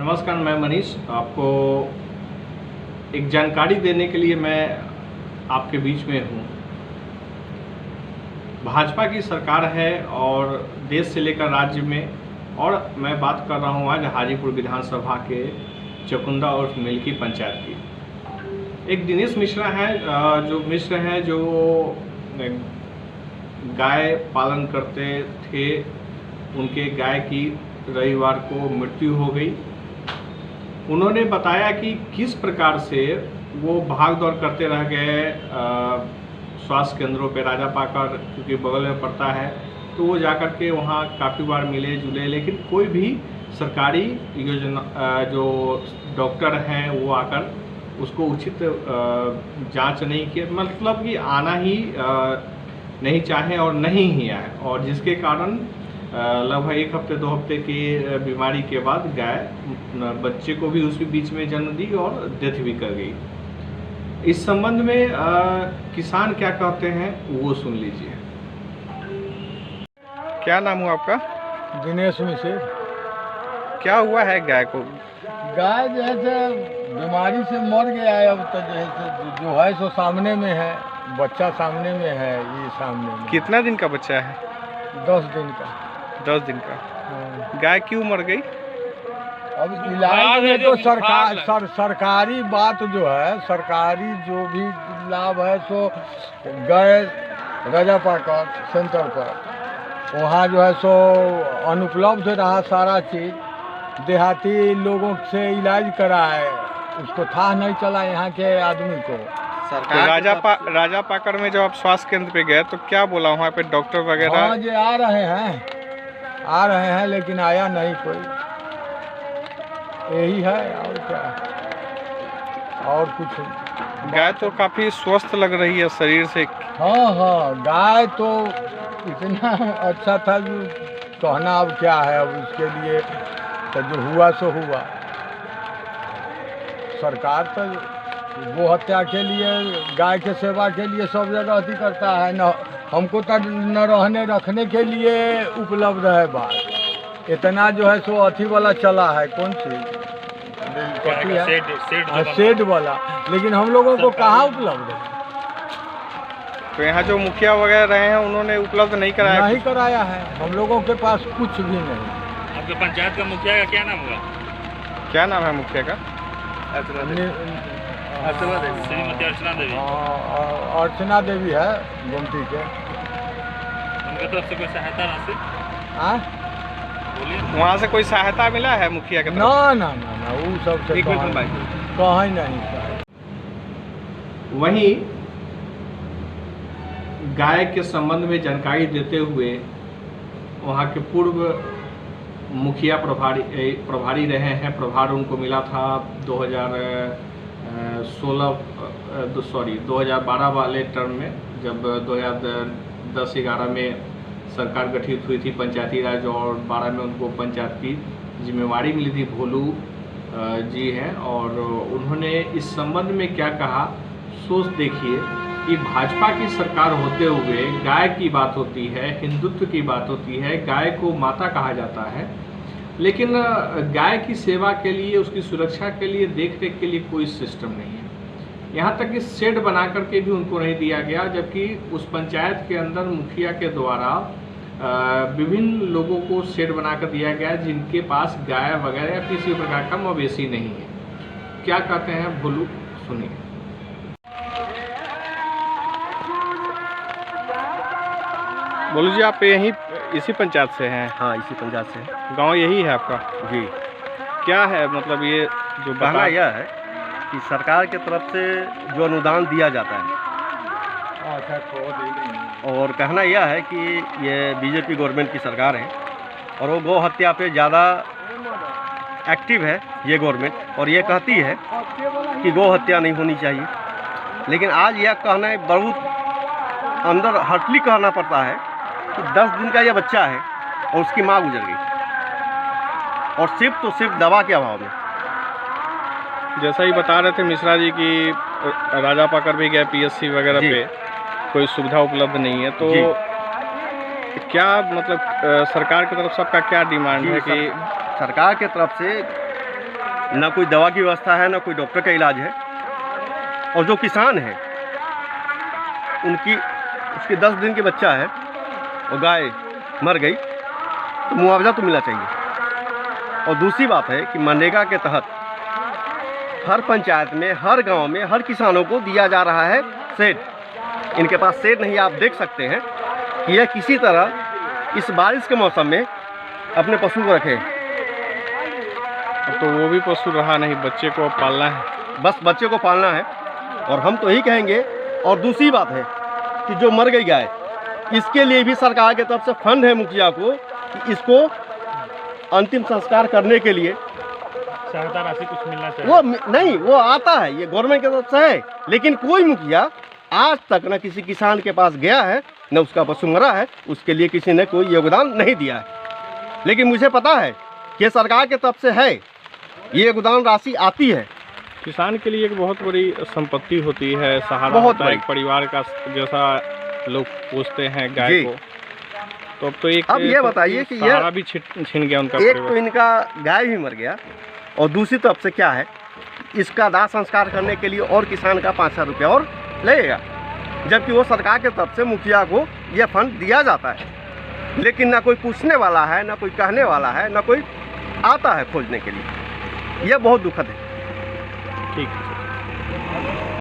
नमस्कार, मैं मनीष। आपको एक जानकारी देने के लिए मैं आपके बीच में हूँ। भाजपा की सरकार है और देश से लेकर राज्य में, और मैं बात कर रहा हूँ आज हाजीपुर विधानसभा के चकुंदा और मिल्की पंचायत की। एक दिनेश मिश्रा हैं जो गाय पालन करते थे। उनके गाय की रविवार को मृत्यु हो गई। उन्होंने बताया कि किस प्रकार से वो भाग दौड़ करते रह गए स्वास्थ्य केंद्रों पे। राजा पाकर क्योंकि बगल में पड़ता है, तो वो जाकर के वहाँ काफ़ी बार मिले जुले, लेकिन कोई भी सरकारी योजना जो डॉक्टर हैं वो आकर उसको उचित जांच नहीं किया, मतलब कि आना ही नहीं चाहे और नहीं ही आए, और जिसके कारण लगभग 1 हफ्ते 2 हफ्ते की बीमारी के बाद गाय बच्चे को भी उसी बीच में जन्म दी और डेथ भी कर गई। इस संबंध में किसान क्या कहते हैं वो सुन लीजिए। क्या नाम हुआ आपका? दिनेश मिश्र। क्या हुआ है गाय को? गाय जैसे बीमारी से मर गया है। अब तो जो है सो सामने में है, बच्चा सामने में है, ये सामने में। कितना दिन का बच्चा है? 10 दिन का। 10 दिन का। गाय क्यों मर गई? अब इलाज में तो सरकारी बात जो है, सरकारी जो भी लाभ है सो गए राजा पाकर सेंटर पर, वहाँ जो है सो अनुपलब्ध रहा सारा चीज़। देहाती लोगों से इलाज कराए, उसको था नहीं चला यहाँ के आदमी को। तो राजा पाकर में जब आप स्वास्थ्य केंद्र पे गए तो क्या बोला वहाँ पे डॉक्टर वगैरह? हाँ जी, आ रहे हैं लेकिन आया नहीं कोई। यही है, और क्या, और कुछ। गाय तो काफ़ी स्वस्थ लग रही है शरीर से। हाँ, गाय तो इतना अच्छा था जो कहना अब क्या है। अब इसके लिए तो जो हुआ सो हुआ। सरकार तो गो हत्या के लिए, गाय के सेवा के लिए सब जगह अथी करता है न। हमको तो न रहने रखने के लिए उपलब्ध है बात। इतना जो है सो अथी वाला चला है, कौन चीज़ शेड वाला, लेकिन हम लोगों को कहाँ उपलब्ध है। तो यहाँ जो मुखिया वगैरह रहे हैं उन्होंने उपलब्ध नहीं कराया है। हम लोगों के पास कुछ भी नहीं। आपके पंचायत का मुखिया का क्या नाम हुआ? क्या नाम है मुखिया का? श्रीमती अर्चना देवी। अर्चना देवी है गोमती के। उनके तरफ से कोई सहायता राशि? वहाँ से कोई सहायता मिला है मुखिया के तरफ? ना, वो सब से कहीं नहीं। वहीं गाय के संबंध में जानकारी देते हुए वहाँ के पूर्व मुखिया प्रभारी रहे हैं। प्रभार उनको मिला था 2012 वाले टर्म में, जब 2010-11 में सरकार गठित हुई थी पंचायती राज, और 12 में उनको पंचायत की जिम्मेवारी मिली थी। भोलू जी हैं, और उन्होंने इस संबंध में क्या कहा सोच देखिए कि भाजपा की सरकार होते हुए गाय की बात होती है, हिंदुत्व की बात होती है, गाय को माता कहा जाता है, लेकिन गाय की सेवा के लिए, उसकी सुरक्षा के लिए, देख रेख के लिए कोई सिस्टम नहीं है। यहाँ तक कि शेड बना करके भी उनको नहीं दिया गया, जबकि उस पंचायत के अंदर मुखिया के द्वारा विभिन्न लोगों को शेड बनाकर दिया गया जिनके पास गाय वगैरह या किसी प्रकार का मवेशी नहीं है। क्या कहते हैं भोलू, सुनिए। बोलू जी, आप यहीं इसी पंचायत से हैं? हाँ, इसी पंचायत से। गांव यही है आपका? जी। क्या है मतलब ये जो कहना यह है कि सरकार के तरफ से जो अनुदान दिया जाता है, और कहना यह है कि ये बीजेपी गवर्नमेंट की सरकार है और वो गौ हत्या पे ज़्यादा एक्टिव है ये गवर्नमेंट, और ये कहती है कि गौ हत्या नहीं होनी चाहिए। लेकिन आज यह कहना है, बहुत अंदर हटली कहना पड़ता है कि 10 दिन का यह बच्चा है और उसकी माँ गुजर गई, और सिर्फ दवा के अभाव में। जैसा ही बता रहे थे मिश्रा जी कि राजा पाकर भी गए पीएससी वगैरह पे, कोई सुविधा उपलब्ध नहीं है, तो क्या मतलब सरकार की तरफ सबका क्या डिमांड है कि सरकार की तरफ से ना कोई दवा की व्यवस्था है, ना कोई डॉक्टर का इलाज है। और जो किसान है उसकी 10 दिन की बच्चा है और गाय मर गई तो मुआवजा तो मिलना चाहिए। और दूसरी बात है कि मनरेगा के तहत हर पंचायत में, हर गांव में, हर किसानों को दिया जा रहा है शेड। इनके पास शेड नहीं, आप देख सकते हैं कि यह किसी तरह इस बारिश के मौसम में अपने पशु को रखे। अब तो वो भी पशु रहा नहीं, बच्चे को पालना है, बस बच्चे को पालना है। और हम तो यही कहेंगे। और दूसरी बात है कि जो मर गई गाय, इसके लिए भी सरकार की तरफ से फंड है मुखिया को कि इसको अंतिम संस्कार करने के लिए सहायता राशि कुछ मिलना चाहिए। वो नहीं, वो आता है, ये गवर्नमेंट की तरफ से है। लेकिन कोई मुखिया आज तक न किसी किसान के पास गया है, न उसका पशु मरा है, उसके लिए किसी ने कोई योगदान नहीं दिया है। लेकिन मुझे पता है कि सरकार की तरफ से है, ये योगदान राशि आती है। किसान के लिए एक बहुत बड़ी संपत्ति होती है, सहारा बहुत होता है, बड़ी। एक परिवार का जैसा लोग पूछते हैं गाय जी। को। तो अब तो एक अब ये बताइए कि सहारा भी छीन गया उनका एक परिवार। तो इनका गाय भी मर गया, और दूसरी तरफ से क्या है, इसका दाह संस्कार करने के लिए और किसान का 5,000 रुपया और लगेगा, जबकि वो सरकार की तरफ से मुखिया को यह फंड दिया जाता है। लेकिन ना कोई पूछने वाला है, ना कोई कहने वाला है, ना कोई आता है खोजने के लिए। यह बहुत दुखद है। ठीक।